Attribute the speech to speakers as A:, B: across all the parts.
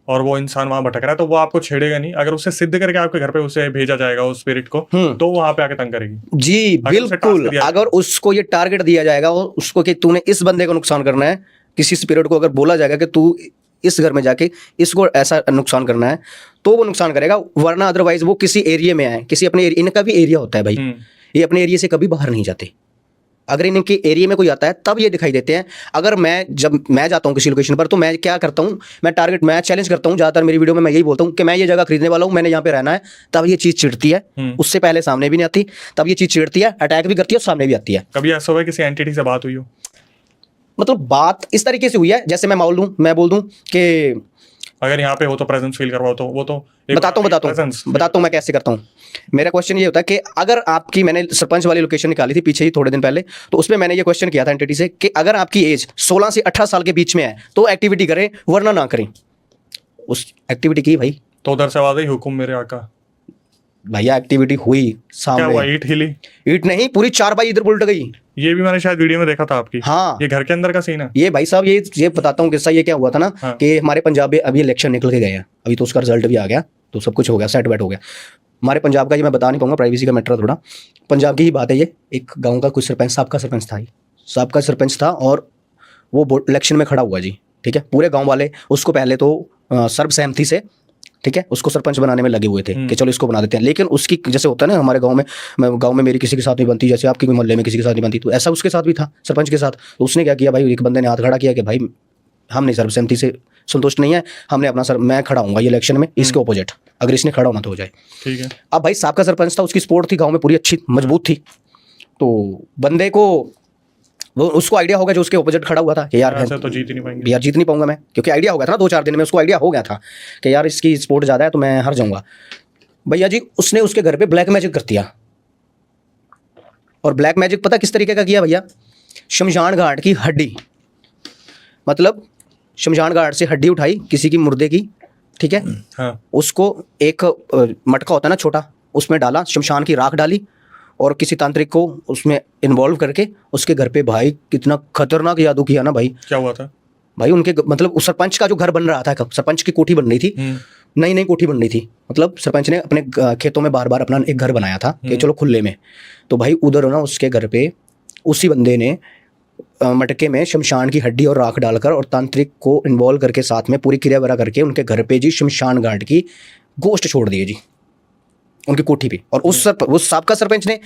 A: और वो इंसान वहां भटक रहा है, तो वो आपको छेड़ेगा नहीं। अगर उसे सिद्ध करके आपके घर पे उसे भेजा जाएगा उस स्पिरिट को, तो वहां पे आके तंग करेगी।
B: जी बिल्कुल। अगर उसको ये टारगेट दिया जाएगा और उसको कि तूने इस बंदे को नुकसान करना है, किसी स्पिरिट को अगर बोला जाएगा कि तू इस घर में जाके इसको ऐसा नुकसान करना है, तो वो नुकसान करेगा। वरना अदरवाइज वो किसी एरिया में आए, किसी अपने इनका भी एरिया होता है भाई, ये अपने एरिया से कभी बाहर नहीं जाते। अगर इनके एरिया में कोई आता है तब ये दिखाई देते हैं। अगर जब मैं जाता हूँ किसी लोकेशन पर, तो मैं क्या करता हूँ, मैं चैलेंज करता हूँ। ज़्यादातर मेरी वीडियो में मैं यही बोलता हूँ कि मैं ये जगह खरीदने वाला हूँ, मैंने यहाँ पे रहना है। तब ये चीज़ चिढ़ती है, उससे पहले सामने भी नहीं आती। तब ये चीज़ चिढ़ती है, अटैक भी करती है और सामने भी आती है।
A: कभी ऐसा हुआ किसी एंटिटी से बात हुई हो?
B: मतलब बात इस तरीके से हुई है, जैसे मैं मैं बोल दूं कि
A: अगर यहाँ पे हो तो प्रेजेंस फील करवाओ, तो वो तो
B: बताता हूँ मैं कैसे करता हूँ। मेरा क्वेश्चन ये होता है कि अगर आपकी, मैंने सरपंच वाली लोकेशन निकाली थी पीछे ही थोड़े दिन पहले, तो उसमें मैंने ये क्वेश्चन किया था एंटिटी से कि अगर आपकी एज 16 से 18 साल के बीच में है तो एक्टिविटी करें, वरना ना करें। उस एक्टिविटी की भाई,
A: तो उधर से आवाज आई, हुकुम मेरे आका।
B: भैया एक्टिविटी हुई सामने।
A: क्या हुआ? ईंट हिली?
B: ईंट नहीं, पूरी चारपाई इधर उल्ट गई।
A: ये भी मैंने शायद वीडियो में देखा था आपकी।
B: हाँ,
A: ये घर के अंदर का सीन है।
B: ये भाई साहब, ये बताता हूँ किस्सा। ये क्या हुआ था ना,
A: हाँ।
B: कि हमारे पंजाब में अभी इलेक्शन निकल के गए हैं, अभी तो उसका रिजल्ट भी आ गया, तो सब कुछ हो गया, सेट वेट हो गया। हमारे पंजाब का, ये मैं बता नहीं पाऊंगा, प्राइवेसी का मैटर थोड़ा। पंजाब की ही बात है ये। एक गाँव का कुछ सरपंच, साहब का सरपंच था, साहब का सरपंच था, और वो इलेक्शन में खड़ा हुआ जी। ठीक है, पूरे गाँव वाले उसको पहले तो सर्वसहमति से, ठीक है, उसको सरपंच बनाने में लगे हुए थे कि चलो इसको बना देते हैं। लेकिन उसकी, जैसे होता है ना हमारे गांव में मेरी किसी के साथ नहीं बनती, जैसे आपके मोहल्ले में किसी के साथ नहीं बनती, तो ऐसा उसके साथ भी था, सरपंच के साथ। तो उसने क्या किया भाई, एक बंदे ने हाथ खड़ा किया कि भाई हम नहीं, सर्वसहमति से संतुष्ट नहीं है, हमने अपना मैं खड़ा हूँगा ये इलेक्शन में इसके ऑपोजिट, अगर इसने खड़ा होना तो हो जाए।
A: ठीक है।
B: अब भाई साहब का सरपंच था, उसकी सपोर्ट थी गाँव में पूरी अच्छी मजबूत थी। तो बंदे को वो, उसको आइडिया होगा जो उसके ऑपोजिट खड़ा हुआ था कि यार
A: ऐसे तो जीत ही नहीं पाएंगे,
B: यार जीत नहीं पाऊंगा मैं, क्योंकि आइडिया हो गया था ना 2-4 दिन में, उसको आइडिया हो गया था कि यार इसकी सपोर्ट ज़्यादा है तो मैं हार जाऊंगा। भैया जी, उसने उसके घर पे ब्लैक मैजिक कर दिया। और ब्लैक मैजिक पता किस तरीके का किया भैया? शमशान घाट की हड्डी, मतलब शमशान घाट से हड्डी उठाई किसी की मुर्दे की, ठीक है,
A: हाँ।
B: उसको एक मटका होता है ना छोटा, उसमें डाला, शमशान की राख डाली, और किसी तांत्रिक को उसमें इन्वॉल्व करके उसके घर पे, भाई कितना खतरनाक जादू किया ना भाई।
A: क्या हुआ था
B: भाई? उनके मतलब उस सरपंच का जो घर बन रहा था, सरपंच की कोठी बन रही थी, नई नई कोठी बन रही थी, मतलब सरपंच ने अपने खेतों में बार बार अपना एक घर बनाया था कि चलो खुले में। तो भाई उधर ना उसके घर पे उसी बंदे ने मटके में शमशान की हड्डी और राख डालकर और तांत्रिक को इन्वॉल्व करके साथ में पूरी क्रिया वगैरह करके उनके घर पे जी शमशान घाट की गोश्त छोड़ दिए जी, उनकी कोठी पे। और उस साबका सरपंच ने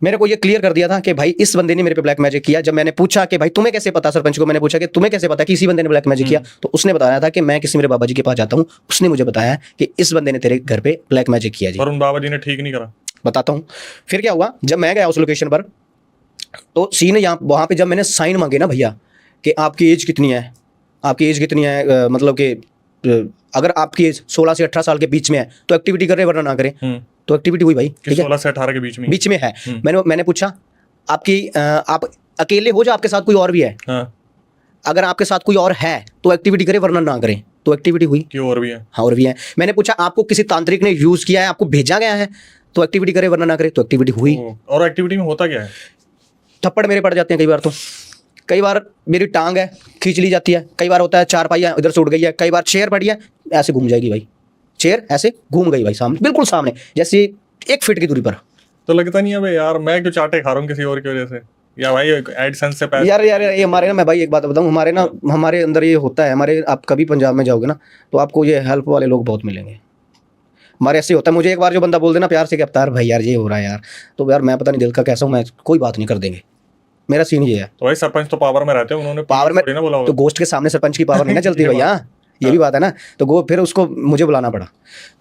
B: मेरे को ये क्लियर कर दिया था कि भाई इस बंदे ने मेरे पे ब्लैक मैजिक किया। जब मैंने पूछा कि भाई तुम्हें कैसे पता, सरपंच को मैंने पूछा कि तुम्हें कैसे पता कि इसी बंदे ने ब्लैक मैजिक किया, तो उसने बताया था कि मैं किसी मेरे बाबा जी के पास जाता हूँ, उसने मुझे बताया कि इस बंदे ने तेरे घर पे ब्लैक मैजिक किया जी।
A: और उन बाबा जी ने ठीक नहीं करा? बताता
B: हूँ। फिर क्या हुआ, जब मैं गया उस लोकेशन पर, तो सीन यहाँ वहाँ पे जब मैंने साइन मांगे ना भैया कि आपकी एज कितनी है, आपकी एज कितनी है, मतलब कि अगर आपकी एज 16 से 18 साल के बीच में है तो एक्टिविटी करें, वरना ना करें। तो एक्टिविटी हुई भाई, ठीक है,
A: 16 से 18 के बीच में
B: है। मैंने पूछा आपकी, आप अकेले हो या आपके साथ कोई और भी है?
A: हाँ।
B: अगर आपके साथ कोई और है तो एक्टिविटी करें, वरना ना करें। तो एक्टिविटी हुई
A: कि और भी है? हाँ,
B: और भी है। मैंने पूछा आपको किसी तांत्रिक ने यूज किया है, आपको भेजा गया है, तो एक्टिविटी करें, वरना ना करें। तो एक्टिविटी हुई।
A: और एक्टिविटी में होता क्या है?
B: थप्पड़ मेरे पड़ जाते हैं कई बार, तो कई बार मेरी टांग है खींच ली जाती है, कई बार होता है चारपाई इधर से उड़ गई है, कई बार चेयर पड़ी है ऐसे घूम जाएगी भाई, चेयर ऐसे घूम गई भाई सामने, बिल्कुल सामने, जैसे 1 फीट की दूरी पर।
A: तो लगता नहीं है भाई यार मैं क्यों चाटे खा रहा हूँ किसी और की वजह से, या भाई एडसेंस से पैसे?
B: यार ये हमारे ना, मैं भाई एक बात बताऊँ, हमारे अंदर ये होता है, हमारे, आप कभी पंजाब में जाओगे ना तो आपको ये हेल्प वाले लोग बहुत मिलेंगे। हमारे ऐसे होता है, मुझे एक बार जो बंदा बोल देना प्यार से कि अवतार भाई यार ये हो रहा है यार, तो यार मैं पता नहीं दिल का कैसा हूँ, मैं कोई बात नहीं कर देंगे, मेरा सीन ये है।
A: तो भाई सरपंच तो पावर में रहते हैं, उन्होंने
B: पावर में बोला, तो गोश्त के सामने सरपंच की पावर नहीं ना चलती भैया, ये भी बात है ना। तो फिर उसको मुझे बुलाना पड़ा,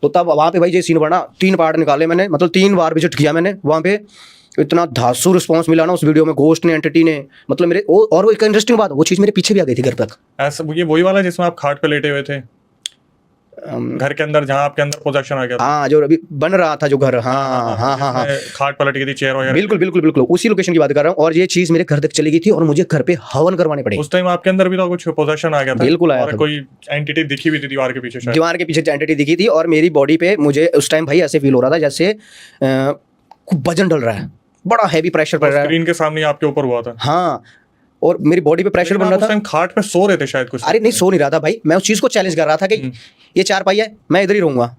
B: तो तब वहाँ पे भाई ये सीन बना, 3 पार्ट निकाले मैंने, मतलब 3 बार विजिट किया मैंने वहाँ पे, इतना धांसू रिस्पांस मिला ना उस वीडियो में, गोश्त ने, एंटिटी ने, मतलब मेरे, और वो एक इंटरेस्टिंग बात, वो चीज़ मेरे पीछे भी आ गई थी घर तक।
A: ऐसा ये वही वाला जिसमें आप खाट पे लेटे हुए थे घर के अंदर, जहाँ आपके अंदर पोजेशन आ गया था?
B: हाँ, जो अभी बन रहा था जो घर, हाँ,
A: खाट पलट गई थी, चेयर वगैरह।
B: बिल्कुल उसी लोकेशन की बात कर रहा हूँ। और ये चीज मेरे घर तक चली गई थी और मुझे घर पे हवन करवाने पड़े।
A: उस टाइम आपके अंदर भी तो कुछ पोजेशन आ गया था?
B: बिल्कुल आया था,
A: कोई एंटिटी दिखी हुई थी दीवार के पीछे, शायद
B: दीवार के पीछे एंटिटी दिखी थी, और मेरी बॉडी पे मुझे उस टाइम भाई ऐसे फील हो रहा था जैसे वजन डल रहा है, बड़ा हैवी प्रेशर पड़ रहा है।
A: स्क्रीन के सामने आपके ऊपर हुआ था?
B: हाँ, और मेरी बॉडी पे प्रेशर बन
A: लेकिन आप
B: रहा
A: उस
B: था।
A: टाइम खाट पे सो रहे थे शायद कुछ।
B: अरे नहीं, सो नहीं रहा था भाई, मैं उस चीज को चैलेंज कर रहा था कि ये 4 पाई है, मैं इधर ही रहूंगा,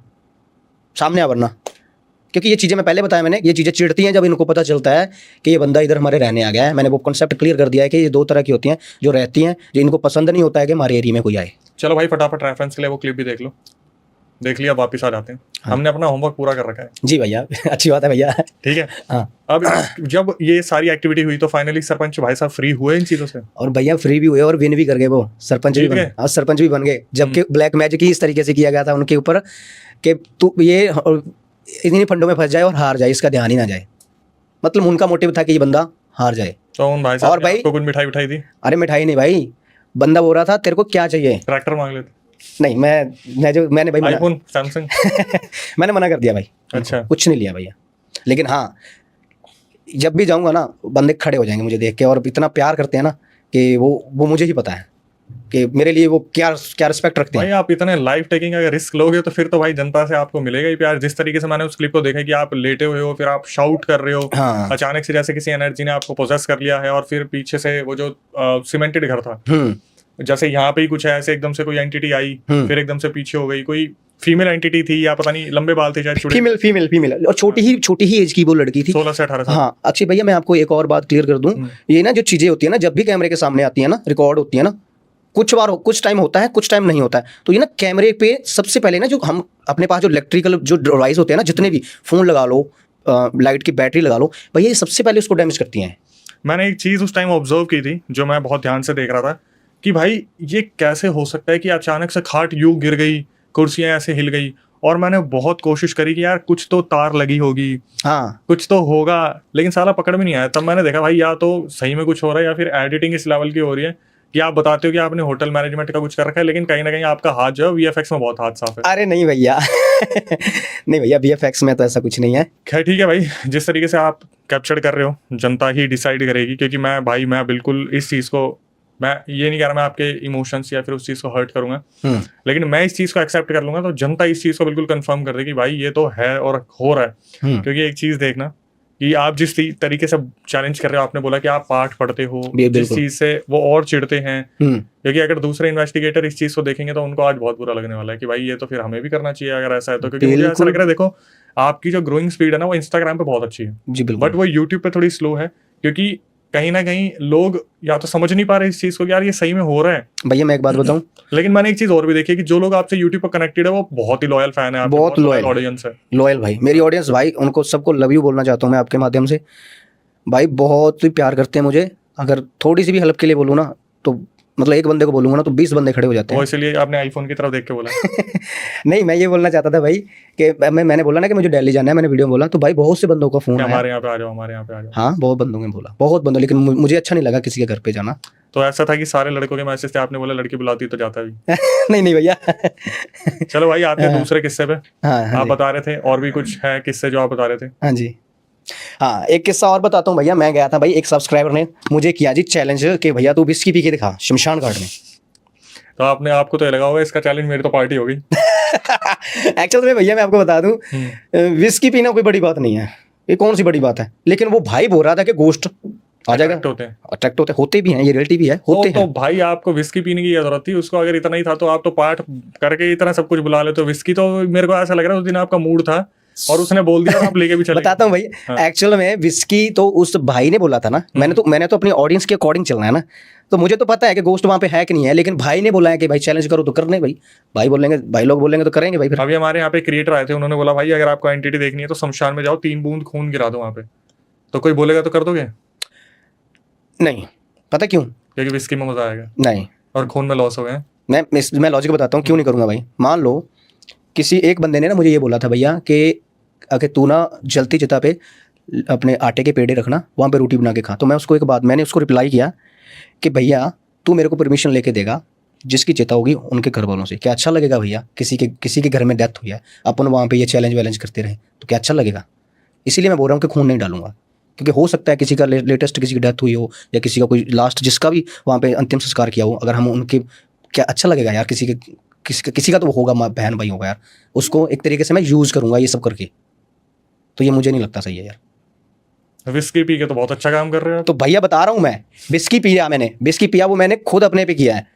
B: सामने आ वरना। क्योंकि ये चीज़ें मैं पहले बताया मैंने, ये चीज़ें चिढ़ती हैं जब इनको पता चलता है कि ये बंदा इधर हमारे रहने आ गया है। मैंने वो कॉन्सेप्ट क्लियर कर दिया है कि ये 2 तरह की होती हैं, जो रहती हैं, जो इनको पसंद नहीं होता है कि हमारे एरिया में कोई आए।
A: चलो भाई फटाफट रेफरेंस के लिए वो क्लिप भी देख लो, देख लिया, वापस आ जाते हैं। हमने अपना होमवर्क पूरा कर रखा है।
B: जी भैया, अच्छी बात है भैया।
A: ठीक है।
B: हाँ,
A: अब जब ये सारी एक्टिविटी हुई तो फाइनली सरपंच भाई साहब फ्री हुए इन चीजों से।
B: और भैया फ्री भी हुए और विन भी कर गए, वो सरपंच भी
A: जीत
B: बन
A: गए?
B: गए। और सरपंच भी बन गए, जबकि ब्लैक मैजिक ही इस तरीके से किया गया था उनके ऊपर कि तू ये इन्हीं फंडों में फंस जाए और हार जाए, इसका ध्यान ही ना जाए। मतलब उनका मोटिव था कि ये बंदा हार जाए।
A: तो उन भाई साहब
B: और
A: ने
B: भाई-
A: आपको कुछ मिठाई उठाई दी?
B: अरे मिठाई नहीं भाई, बंदा बोल रहा था तेरे को क्या चाहिए।
A: ट्रैक्टर मांग लेते?
B: नहीं, मैंने भाई मना,
A: आईफोन, सैमसंग?
B: मैंने मना कर दिया भाई।
A: अच्छा।
B: कुछ नहीं लिया भैया। लेकिन हाँ, जब भी जाऊंगा ना, बंदे खड़े हो जाएंगे मुझे देख के, और इतना प्यार करते हैं ना कि वो मुझे ही पता है कि मेरे लिए वो क्या क्या रिस्पेक्ट रखते
A: भाई
B: हैं।
A: आप इतने लाइफ टेकिंग अगर रिस्क लोगे तो फिर तो भाई जनता से आपको मिलेगा ही प्यार। जिस तरीके से मैंने उस क्लिप को देखा कि आप लेटे हुए हो, फिर आप शाउट कर रहे हो,
B: हाँ।
A: अचानक से जैसे किसी एनर्जी ने आपको पोजेस कर लिया है, और फिर पीछे से वो जो सीमेंटेड घर था, जैसे यहाँ पे ही कुछ है ऐसे, एकदम से कोई एंटिटी आई, फिर एकदम से पीछे हो गई, कोई फीमेल एंटिटी थी या पता नहीं, लंबे बाल थे शायद,
B: फीमेल और छोटी ही एज की वो लड़की थी।
A: 16 से 18 साल।
B: हाँ, अक्षय भैया मैं आपको एक और बात क्लियर कर दूं, ये ना जो चीजें होती है ना, जब भी कैमरे के सामने आती है ना, रिकॉर्ड होती है ना, कुछ टाइम होता है, कुछ टाइम नहीं होता है। तो ये ना कैमरे पे सबसे पहले ना, जो हम अपने पास जो इलेक्ट्रिकल जो डिवाइस होते हैं ना, जितने भी फोन लगा लो, लाइट की बैटरी लगा लो भैया, ये सबसे पहले उसको डैमेज करती हैं।
A: मैंने एक चीज उस टाइम ऑब्जर्व की थी जो मैं बहुत ध्यान से देख रहा था कि भाई ये कैसे हो सकता है कि अचानक से खाट यूं गिर गई, कुर्सियां ऐसे हिल गई, और मैंने बहुत कोशिश करी कि यार कुछ तो तार लगी होगी,
B: हाँ,
A: कुछ तो होगा, लेकिन साला पकड़ में नहीं आया। तब मैंने देखा भाई या तो सही में कुछ हो रहा है या फिर एडिटिंग इस लेवल की हो रही है कि आप बताते हो कि आपने होटल मैनेजमेंट का कुछ कर रखा है, लेकिन कहीं ना कहीं आपका हाथ जो है वीएफएक्स में बहुत हाथ साफ है।
B: अरे नहीं भैया नहीं भैया, VFX में तो ऐसा कुछ नहीं है।
A: खैर ठीक है भाई, जिस तरीके से आप कैप्चर कर रहे हो जनता ही डिसाइड करेगी, क्योंकि मैं बिल्कुल इस चीज़ को, मैं ये नहीं कह रहा मैं आपके इमोशंस या फिर उस चीज़ को हर्ट करूंगा, लेकिन मैं इस चीज़ को एक्सेप्ट कर लूंगा तो जनता इस चीज़ को बिल्कुल कंफर्म कर देगी कि भाई ये तो है और हो रहा है। क्योंकि एक चीज़ देखना कि आप जिस तरीके से चैलेंज कर रहे हो, आपने बोला कि आप पाठ पढ़ते हो, जिस चीज से वो और चिढ़ते हैं, क्योंकि अगर दूसरे इन्वेस्टिगेटर इस चीज को देखेंगे तो उनको आज बहुत बुरा लगने वाला है कि भाई ये तो फिर हमें भी करना चाहिए अगर ऐसा है तो। क्योंकि मुझे ऐसा लग रहा है, देखो आपकी जो ग्रोइंग स्पीड है ना वो इंस्टाग्राम पे बहुत अच्छी है
B: जी बिल्कुल,
A: बट वो यूट्यूब पे थोड़ी स्लो है, क्योंकि कहीं ना कहीं लोग या तो समझ नहीं पा रहे इस चीज को कि यार ये सही में हो रहा है।
B: भैया मैं एक बात बताऊं,
A: लेकिन मैंने एक चीज और भी देखी है कि जो लोग आपसे यूट्यूब पर कनेक्टेड है वो बहुत ही लॉयल फैन है आपके,
B: बहुत लॉयल
A: ऑडियंस है।
B: लॉयल भाई, मेरी ऑडियंस भाई, उनको सबको लव यू बोलना चाहता हूँ मैं आपके माध्यम से। भाई बहुत ही प्यार करते हैं मुझे। अगर थोड़ी सी भी हेल्प के लिए बोलूँ ना, तो मतलब एक बंदे को बोलूंगा ना तो 20 बंदे खड़े हो जाते हैं।
A: वो इसलिए आपने आईफोन की तरफ देख के बोला?
B: नहीं, मैं ये बोलना चाहता था भाई कि मैंने बोला ना कि मुझे दिल्ली जाना है, मैंने वीडियो में बोला, तो भाई बहुत से बंदों का फोन आया,
A: हमारे यहाँ पे आ जाओ, हमारे यहाँ पे आ जाओ।
B: हाँ, बहुत बंदों ने बोला, बहुत बंदों, लेकिन मुझे अच्छा नहीं लगा किसी के घर पे जाना।
A: तो ऐसा था कि सारे लड़कों के मैसेज थे, आपने बोला लड़की बुलाती तो जाता भी?
B: नहीं भैया।
A: चलो भाई आते हैं दूसरे किस्से पे।
B: हाँ,
A: आप बता रहे थे और भी कुछ है किस्से जो आप बता रहे थे?
B: हाँ जी, हाँ, एक किस्सा और बताता हूँ भैया। मैं गया था भाई, एक सब्सक्राइबर ने मुझे किया जी चैलेंज कि भैया तू विस्की पी के दिखा शमशान घाट में।
A: तो आपको तो ये लगा होगा इसका चैलेंज मेरी तो पार्टी हो गई।
B: एक्चुअल में भैया मैं आपको बता दूं, विस्की पीना कोई बड़ी बात नहीं है, ये कौन सी बड़ी बात है, लेकिन वो भाई बोल रहा था कि गोश्त आ जाएगा। अट्रैक्ट होते भी हैं, ये रियलिटी भी है, होते हैं।
A: तो भाई आपको विस्की पीने की जरूरत थी, उसको अगर इतना ही था तो आप तो पाठ करके इतना सब कुछ बुला लेते। तो विस्की तो मेरे को ऐसा लग रहा है उस दिन आपका मूड था और उसने बोल दिया आप लेके भी चले।
B: बताता हूँ भाई, एक्चुअल में विस्की तो उस भाई ने बोला था ना, मैंने तो अपनी ऑडियंस के अकॉर्डिंग चलना है ना, तो मुझे तो पता है कि गोश्त वहाँ पे है कि नहीं है, लेकिन भाई ने बोला है कि भाई चैलेंज करो तो करने, भाई बोलेंगे, भाई लोग बोलेंगे तो करेंगे भाई। फिर
A: अभी हमारे यहाँ पे क्रिएटर आए थे, उन्होंने बोला भाई अगर आपको एंटिटी देखनी है तो शमशान में जाओ, 3 बूंद खून गिरा दो वहाँ पे, तो कोई बोलेगा तो कर दोगे?
B: नहीं, पता क्यों?
A: क्योंकि विस्की में मजा आएगा
B: नहीं,
A: और खून में लॉस हो गए।
B: मैं लॉजिक बताता हूँ क्यों नहीं करूँगा भाई। मान लो किसी एक बंदे ने ना मुझे ये बोला था भैया कि अगर तू ना जलती चिता पे अपने आटे के पेड़े रखना, वहाँ पे रोटी बना के खा। तो मैंने उसको रिप्लाई किया कि भैया तू मेरे को परमिशन लेके देगा, जिसकी चिता होगी उनके घर वालों से, क्या अच्छा लगेगा भैया? किसी के घर में डेथ हुई है, अपन वहाँ पे ये चैलेंज करते रहे तो क्या अच्छा लगेगा? इसीलिए मैं बोल रहा हूँ कि खून नहीं डालूंगा, क्योंकि हो सकता है किसी का लेटेस्ट किसी की डेथ हुई हो, या किसी का कोई लास्ट जिसका भी वहाँ पे अंतिम संस्कार किया हो, अगर हम उनके, क्या अच्छा लगेगा यार? किसी का तो होगा, बहन भाई होगा यार, उसको एक तरीके से मैं यूज़ करूँगा ये सब करके, तो ये मुझे नहीं लगता सही है यार।
A: विस्की पी के तो बहुत अच्छा काम कर रहे हो आप।
B: तो भैया बता रहा हूँ मैं, विस्की पिया मैंने, विस्की पिया वो मैंने खुद अपने पे किया है,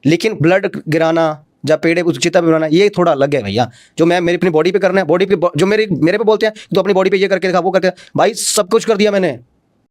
B: लेकिन ब्लड गिराना या पेड़े उस चिता पे बनाना ये थोड़ा अलग है भैया। जो मैं मेरी अपनी बॉडी पे करना है, बॉडी पे जो मेरे पे बोलते हैं तो अपनी बॉडी पे ये करके दिखा, वो करके, भाई सब कुछ कर दिया मैंने।